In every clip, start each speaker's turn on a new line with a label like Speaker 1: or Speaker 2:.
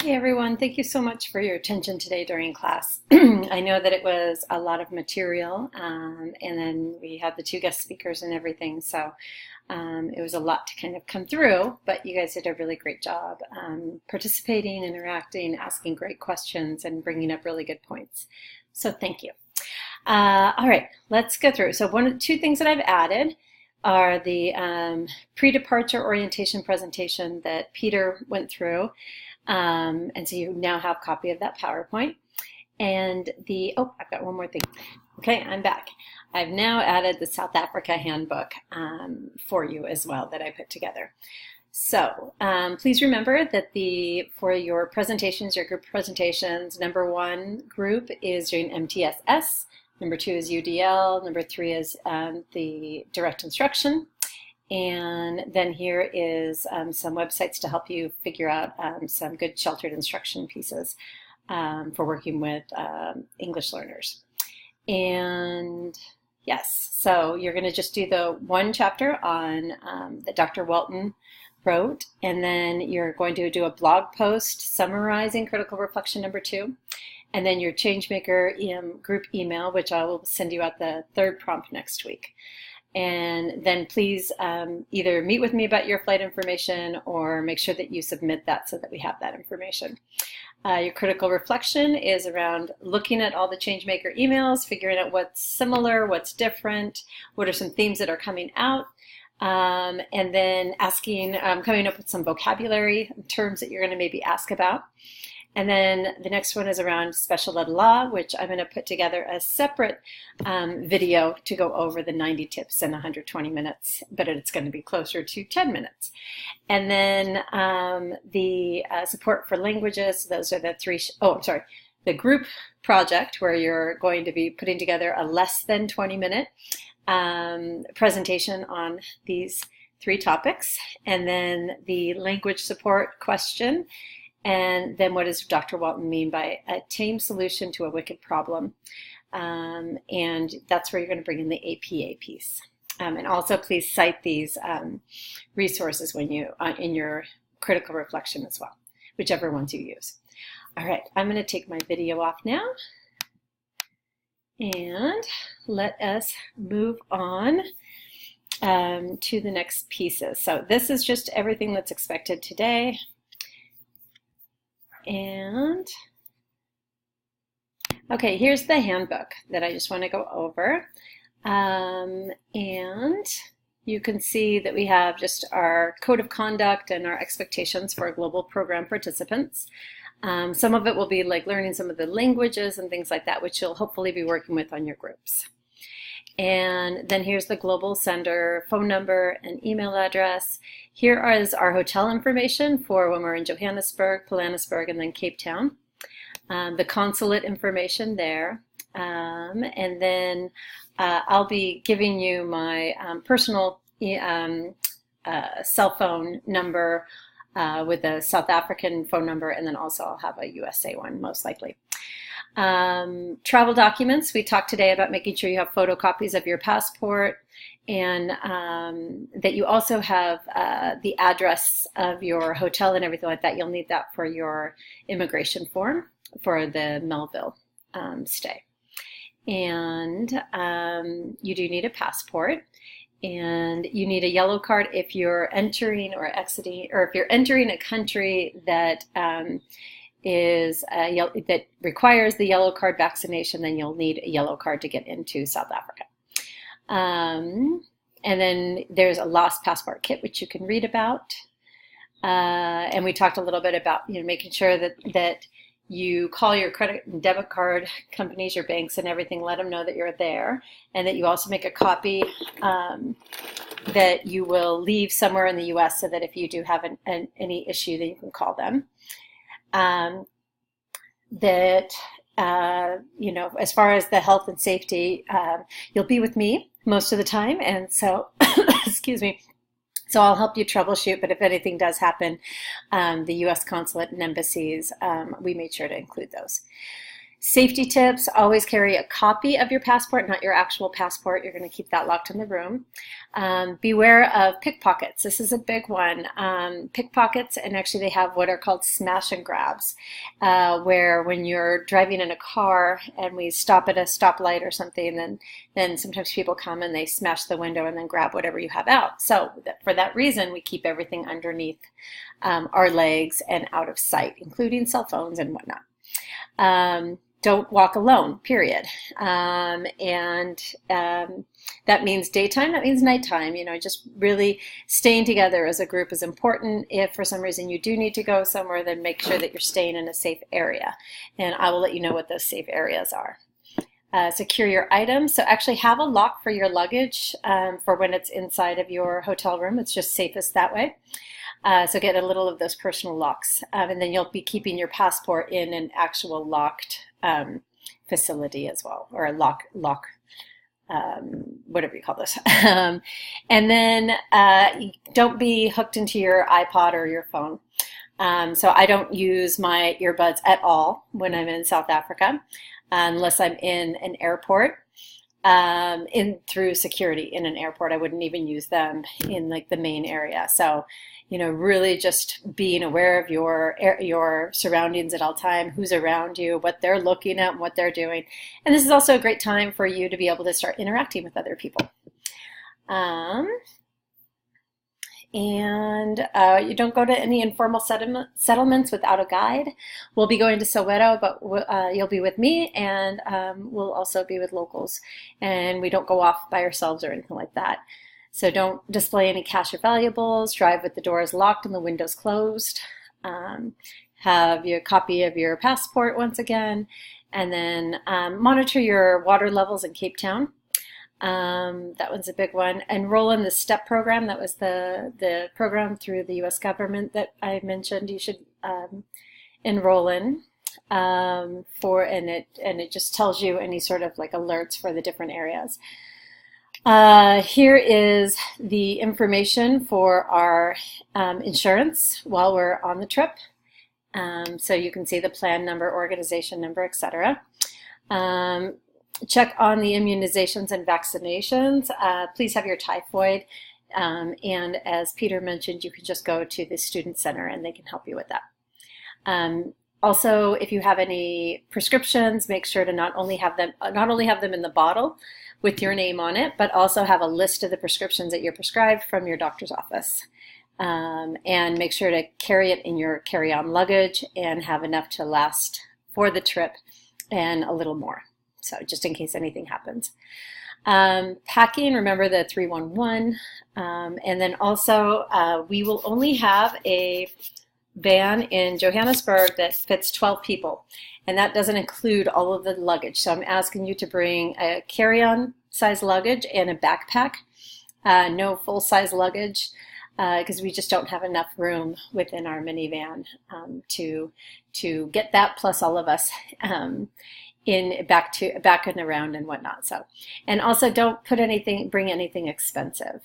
Speaker 1: Hey everyone, thank you so much for your attention today during class. I know that it was a lot of material, and then we had the two guest speakers and everything, so it was a lot to kind of come through, but you guys did a really great job participating, interacting, asking great questions, and bringing up really good points. So thank you. All right, let's go through. So two things that I've added are the pre-departure orientation presentation that Peter went through. And so you now have a copy of that PowerPoint. And I've got one more thing. Okay, I'm back. I've now added the South Africa handbook for you as well that I put together. So please remember that for your presentations, your group presentations, number 1 group is doing MTSS, number 2 is UDL, number 3 is the direct instruction. And then here is some websites to help you figure out some good sheltered instruction pieces for working with English learners. And yes, so you're going to just do the one chapter on that Dr. Welton wrote, and then you're going to do a blog post summarizing critical reflection number 2, and then your Changemaker group email, which I will send you out the 3rd prompt next week. And then please either meet with me about your flight information or make sure that you submit that so that we have that information. Your critical reflection is around looking at all the Changemaker emails, figuring out what's similar, what's different, what are some themes that are coming out, and then coming up with some vocabulary terms that you're going to maybe ask about. And then the next one is around special ed law, which I'm going to put together a separate video to go over the 90 tips in 120 minutes, but it's going to be closer to 10 minutes. And then the support for languages, those are the the group project where you're going to be putting together a less than 20-minute presentation on these 3 topics. And then the language support question. And then what does Dr. Walton mean by a tame solution to a wicked problem? And that's where you're going to bring in the APA piece. And also please cite these resources when in your critical reflection as well, whichever ones you use. All right, I'm going to take my video off now. And let us move on to the next pieces. So this is just everything that's expected today. And okay, here's the handbook that I just want to go over. And you can see that we have just our code of conduct and our expectations for global program participants. Some of it will be like learning some of the languages and things like that, which you'll hopefully be working with on your groups. And then here's the global sender phone number and email address. Here is our hotel information for when we're in Johannesburg, Johannesburg, and then Cape Town. The consulate information there. And then I'll be giving you my personal cell phone number with a South African phone number, and then also I'll have a USA one most likely. Travel documents, we talked today about making sure you have photocopies of your passport, and that you also have the address of your hotel and everything like that. You'll need that for your immigration form for the Melville stay. And you do need a passport, and you need a yellow card if you're entering or exiting, or if you're entering a country that that requires the yellow card vaccination, then you'll need a yellow card to get into South Africa. And then there's a lost passport kit, which you can read about. And we talked a little bit about making sure that you call your credit and debit card companies, your banks and everything, let them know that you're there, and that you also make a copy that you will leave somewhere in the US so that if you do have any issue, then you can call them. As far as the health and safety, you'll be with me most of the time, and so excuse me, so I'll help you troubleshoot, but if anything does happen, the US consulate and embassies, we made sure to include those. Safety tips, always carry a copy of your passport, not your actual passport. You're going to keep that locked in the room. Beware of pickpockets. This is a big one. Pickpockets, and actually they have what are called smash and grabs, where when you're driving in a car and we stop at a stoplight or something, then sometimes people come and they smash the window and then grab whatever you have out. So for that reason, we keep everything underneath our legs and out of sight, including cell phones and whatnot. Don't walk alone, period. That means daytime, that means nighttime. Just really staying together as a group is important. If for some reason you do need to go somewhere, then make sure that you're staying in a safe area. And I will let you know what those safe areas are. Secure your items. So actually have a lock for your luggage for when it's inside of your hotel room. It's just safest that way. So get a little of those personal locks. And then you'll be keeping your passport in an actual locked facility as well, or a lock, whatever you call this. And then don't be hooked into your iPod or your phone. So I don't use my earbuds at all when I'm in South Africa, unless I'm in an airport. Through security in an airport, I wouldn't even use them in like the main area. So really just being aware of your surroundings at all time, who's around you, what they're looking at, what they're doing. And this is also a great time for you to be able to start interacting with other people. You don't go to any informal settlements without a guide. We'll be going to Soweto, but you'll be with me, and we'll also be with locals. And we don't go off by ourselves or anything like that. So don't display any cash or valuables. Drive with the doors locked and the windows closed. Have your copy of your passport once again. And then monitor your water levels in Cape Town. That one's a big one. Enroll in the STEP program. That was the program through the U.S. government that I mentioned you should enroll in. And it just tells you any sort of like alerts for the different areas. Here is the information for our insurance while we're on the trip. So you can see the plan number, organization number, etc. Check on the immunizations and vaccinations. Please have your typhoid. And as Peter mentioned, you can just go to the student center and they can help you with that. Also, if you have any prescriptions, make sure to not only have them in the bottle with your name on it, but also have a list of the prescriptions that you're prescribed from your doctor's office. And make sure to carry it in your carry-on luggage and have enough to last for the trip and a little more. So just in case anything happens. Packing, remember the 311. And then also we will only have a van in Johannesburg that fits 12 people. And that doesn't include all of the luggage. So I'm asking you to bring a carry-on size luggage and a backpack. No full-size luggage because we just don't have enough room within our minivan to get that plus all of us back and around and whatnot. So, and also don't bring anything expensive.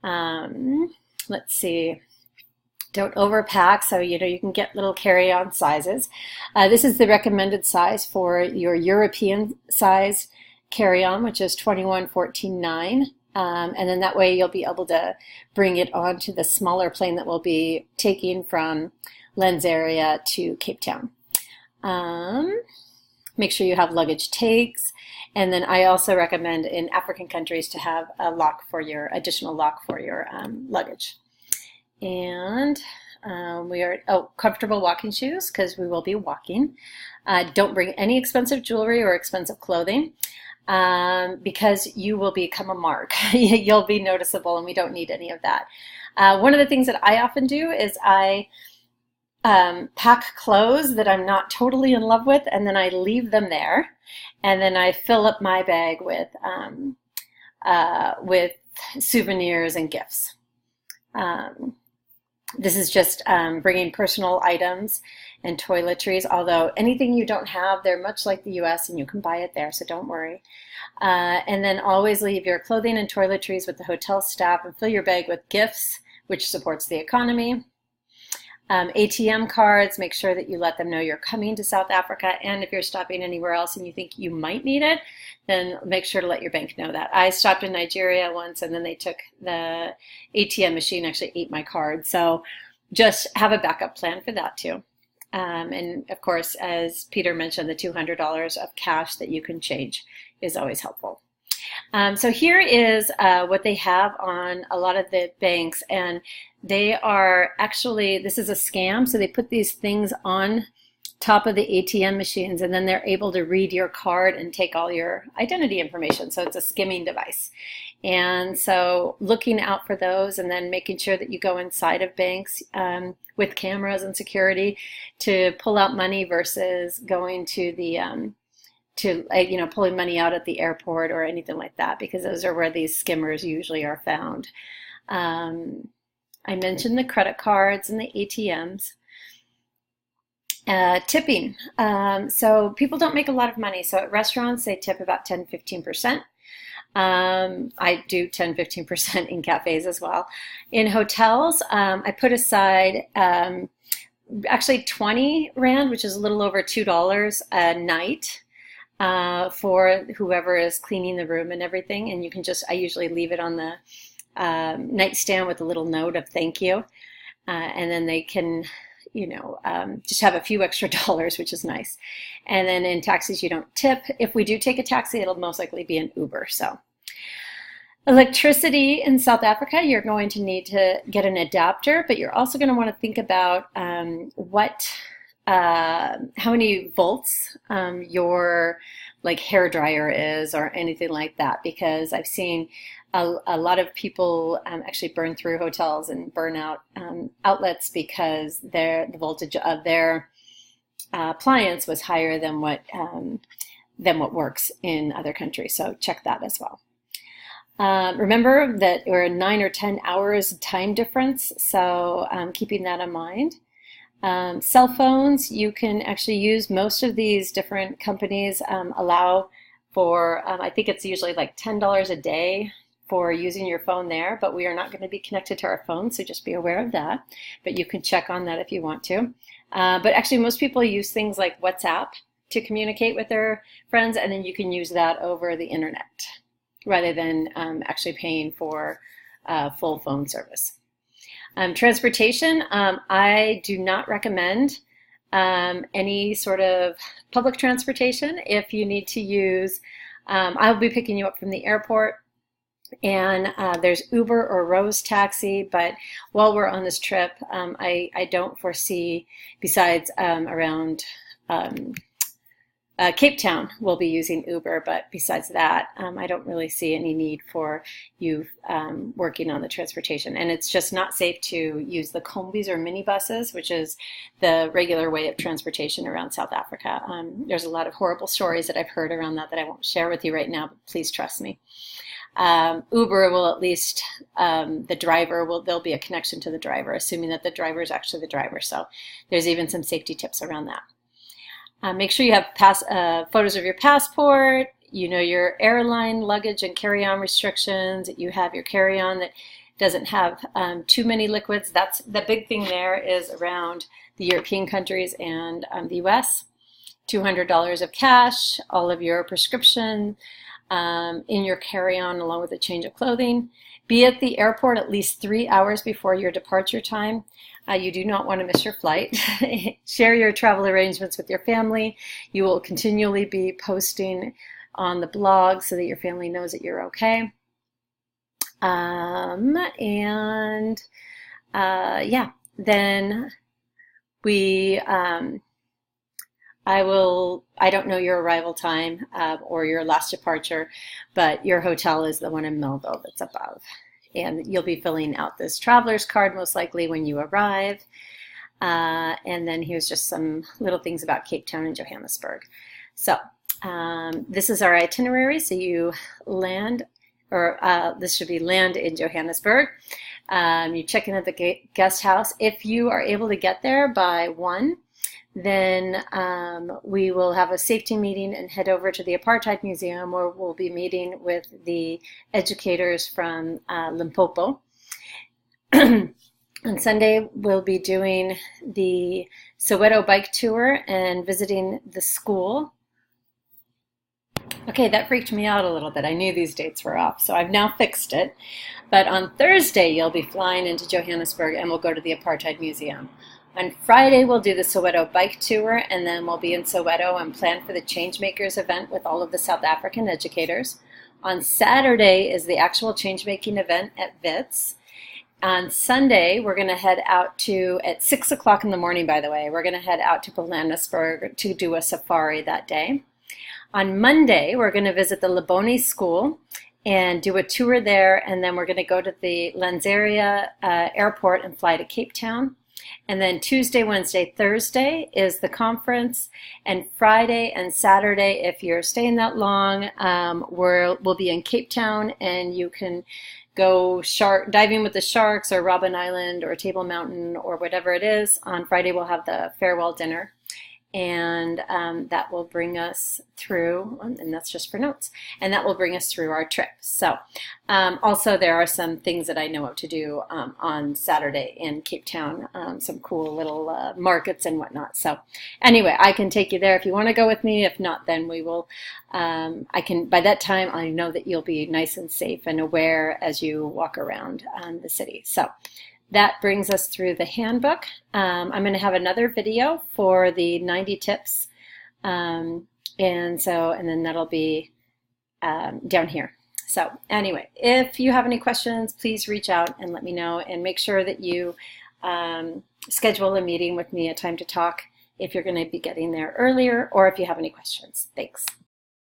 Speaker 1: Let's see. Don't overpack, so you can get little carry-on sizes. This is the recommended size for your European size carry-on, which is 21-14-9. And then that way you'll be able to bring it onto the smaller plane that we'll be taking from Lensarea to Cape Town. Make sure you have luggage tags. And then I also recommend in African countries to have a additional lock for your luggage. And comfortable walking shoes because we will be walking. Don't bring any expensive jewelry or expensive clothing because you will become a mark. You'll be noticeable and we don't need any of that. One of the things that I often do is I pack clothes that I'm not totally in love with and then I leave them there and then I fill up my bag with souvenirs and gifts. This is just bringing personal items and toiletries, although anything you don't have, they're much like the US and you can buy it there, so don't worry. And then always leave your clothing and toiletries with the hotel staff and fill your bag with gifts, which supports the economy. ATM cards, make sure that you let them know you're coming to South Africa, and if you're stopping anywhere else and you think you might need it, then make sure to let your bank know that. I stopped in Nigeria once, and then they took the ATM machine, actually ate my card. So just have a backup plan for that too. And of course, as Peter mentioned, the $200 of cash that you can change is always helpful. So here is what they have on a lot of the banks, and they are actually, this is a scam, so they put these things on top of the ATM machines, and then they're able to read your card and take all your identity information. So it's a skimming device. And so looking out for those, and then making sure that you go inside of banks with cameras and security to pull out money versus going to the pulling money out at the airport or anything like that, because those are where these skimmers usually are found. I mentioned the credit cards and the ATMs. Tipping. So people don't make a lot of money. So at restaurants, they tip about 10-15%. I do 10-15% in cafes as well. In hotels, I put aside actually 20 Rand, which is a little over $2 a night. For whoever is cleaning the room and everything, and you can I usually leave it on the nightstand with a little note of thank you, and then they can, just have a few extra dollars, which is nice. And then in taxis, you don't tip. If we do take a taxi, it'll most likely be an Uber. So electricity in South Africa, you're going to need to get an adapter, but you're also going to want to think about how many volts your hair dryer is or anything like that, because I've seen a lot of people actually burn through hotels and burn out outlets because the voltage of their appliance was higher than what works in other countries. So check that as well. Remember that we're 9 or 10 hours time difference, so keeping that in mind. Cell phones, you can actually use, most of these different companies allow for, I think it's usually like $10 a day for using your phone there, but we are not going to be connected to our phone, so just be aware of that. But you can check on that if you want to. But actually most people use things like WhatsApp to communicate with their friends, and then you can use that over the internet rather than actually paying for full phone service. Transportation, I do not recommend any sort of public transportation. If you need to use, I'll be picking you up from the airport, and there's Uber or Rose Taxi, but while we're on this trip, I don't foresee, besides around Cape Town, we'll be using Uber, but besides that, I don't really see any need for you working on the transportation. And it's just not safe to use the combis or minibuses, which is the regular way of transportation around South Africa. There's a lot of horrible stories that I've heard around that I won't share with you right now, but please trust me. Uber will at least, there'll be a connection to the driver, assuming that the driver is actually the driver. So there's even some safety tips around that. Make sure you have photos of your passport, your airline luggage and carry-on restrictions, that you have your carry-on that doesn't have too many liquids. That's the big thing there, is around the European countries and the US. $200 of cash, all of your prescription in your carry-on along with a change of clothing. Be at the airport at least 3 hours before your departure time. You do not want to miss your flight. Share your travel arrangements with your family. You will continually be posting on the blog so that your family knows that you're okay. Then we, I don't know your arrival time or your last departure, but your hotel is the one in Melville that's above. And you'll be filling out this traveler's card most likely when you arrive. And then here's just some little things about Cape Town and Johannesburg. So this is our itinerary. So you land, or this should be land in Johannesburg. You check in at the guest house. If you are able to get there by 1, then we will have a safety meeting and head over to the Apartheid Museum, where we'll be meeting with the educators from Limpopo. On Sunday, we'll be doing the Soweto bike tour and visiting the school. Okay, that freaked me out a little bit. I knew these dates were off, so I've now fixed it. But on Thursday, you'll be flying into Johannesburg and we'll go to the Apartheid Museum. On Friday, we'll do the Soweto bike tour, and then we'll be in Soweto and plan for the Changemakers event with all of the South African educators. On Saturday is the actual changemaking event at WITS. On Sunday, we're going to head out to, at 6 o'clock in the morning, by the way, we're going to head out to Johannesburg to do a safari that day. On Monday, we're going to visit the Labone School and do a tour there, and then we're going to go to the Lanseria airport and fly to Cape Town. And then Tuesday, Wednesday, Thursday is the conference, and Friday and Saturday, if you're staying that long, we'll be in Cape Town, and you can go diving with the sharks or Robben Island or Table Mountain or whatever it is. On Friday, we'll have the farewell dinner. And that will bring us through, and that's just for notes, and that will bring us through our trip. So also there are some things that I know what to do on Saturday in Cape Town, some cool little markets and whatnot. So anyway, I can take you there if you want to go with me. If not, then we will, by that time, I know that you'll be nice and safe and aware as you walk around the city. So that brings us through the handbook. I'm going to have another video for the 90 tips, and then that'll be down here. So anyway, if you have any questions, please reach out and let me know, and make sure that you schedule a meeting with me, a time to talk, if you're going to be getting there earlier, or if you have any questions. Thanks.